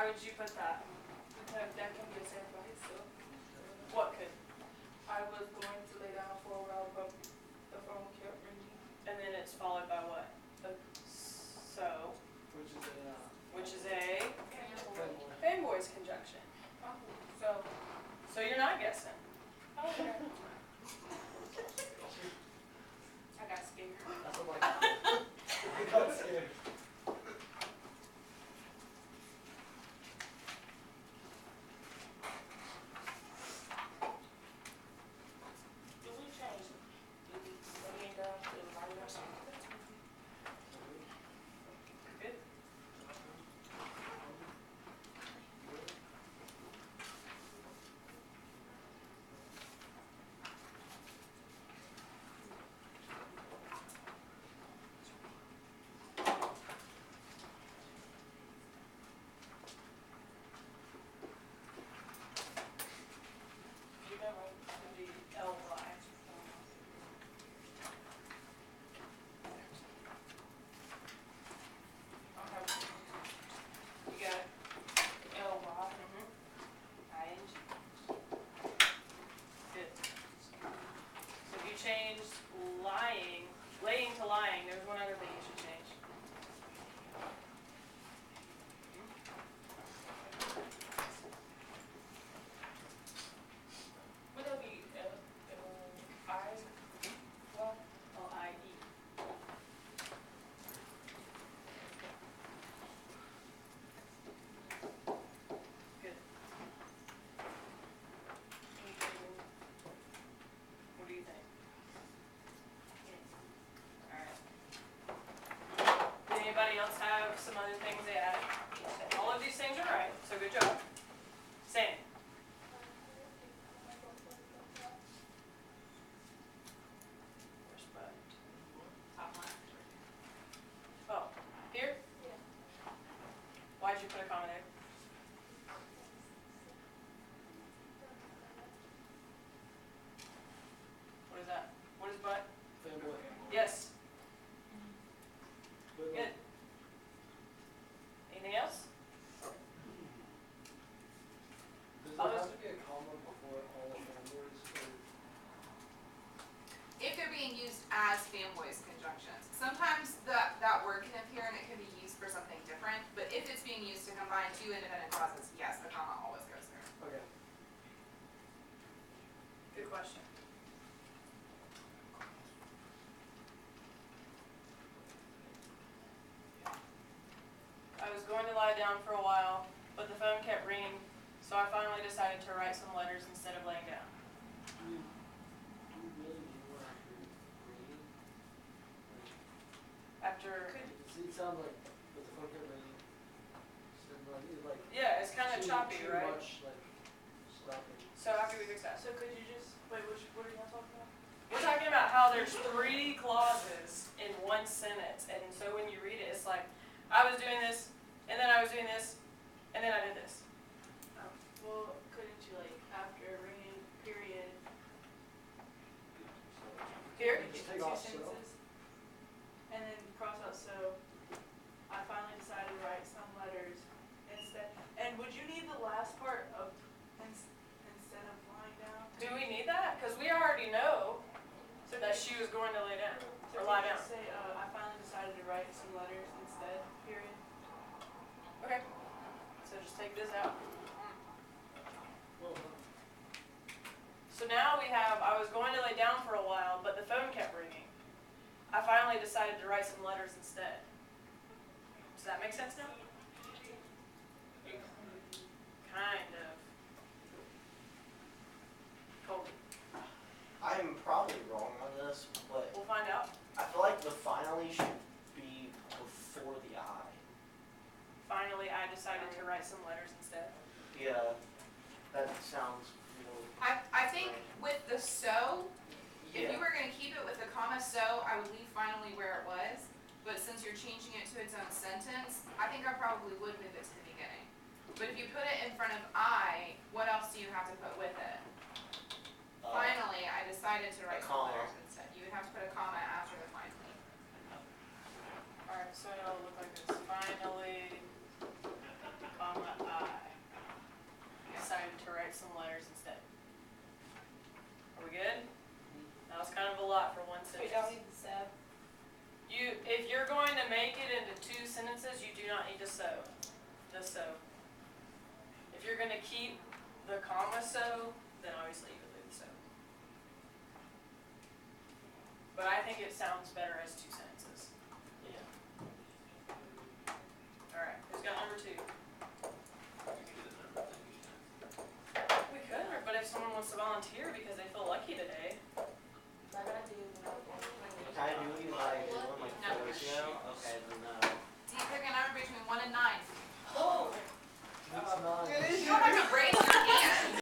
Why would you put that? Because that can be a sample still. What could? I was going to lay down for a while, but the phone kept ringing. And then it's followed by what? So. Which is a fanboys conjunction. Oh, So you're not guessing. okay. I got scared. That's what I got scared. Do we change? Do we lay down to the light or something? Good. You know what? The LY. Okay. You got it. L-Y. ING. Good. So if you change laying to lying, there's one other thing you should change. Would that be I? Well, LIE. Good. What do you think? Alright. Did anybody else have some other things they added? All of these things are right, so good job. Same. Where's Bud? top line. Oh, here? Why'd you put a comma there? What is that? What is Bud? Fanboy. Yes. Good. Good. Anything else? Does there have to be a comma before all the fanboys? If they're being used as fanboys conjunctions. Sometimes that word can appear and it can be used for something different, but if it's being used to combine two independent clauses, yes, the comma always goes there. Okay. Good question. I was going to lie down for a while, but the phone kept ringing, so I finally decided to write some letters instead of laying down. Do we really do want to read? After, It sounds like with the phone kept ringing. Like yeah, it's kind of choppy, too right? much like slapping. So after we fix that. So could you just, wait, what are y'all talking about? We're talking about how there's 3 clauses in one sentence, and so when you read it, it's like, I was doing this, and then I was doing this, and then I did this. Well, couldn't you like after ringing period? Here? Just Two take off so. sentences, and then cross out so. I finally decided to write some letters instead. And would you need the last part of instead of lying down? Do we need that? Because we already know that she was going to lay down, So or lie can you down. say I finally decided to write some letters instead. Period. Okay. So just take this out. Well done. So now we have, I was going to lay down for a while, but the phone kept ringing. I finally decided to write some letters instead. Does that make sense now? Kind of. Colby. I'm probably wrong on this, but We'll find out. I feel like the finally should be before the I. Finally, I decided to write some letters instead. Yeah, that sounds really. I think with the so, if you Yeah. were gonna keep it with the comma so, I would leave finally where it was. But since you're changing it to its own sentence, I think I probably would move it to the beginning. But if you put it in front of I, what else do you have to put with it? Finally, I decided to write some comma. letters instead. You would have to put a comma after the finally. Alright, so it'll look like this. Finally, comma, I. do not need to so, just so. If you're gonna keep the comma so, then obviously you could leave the so. But I think it sounds better as two sentences. Yeah. Alright, who's got number two? We could, but if someone wants to volunteer because they feel lucky today. Can I do you like one like No. 4 weeks ago? Okay, then no. Do you pick a number between 1 and 9? It's not.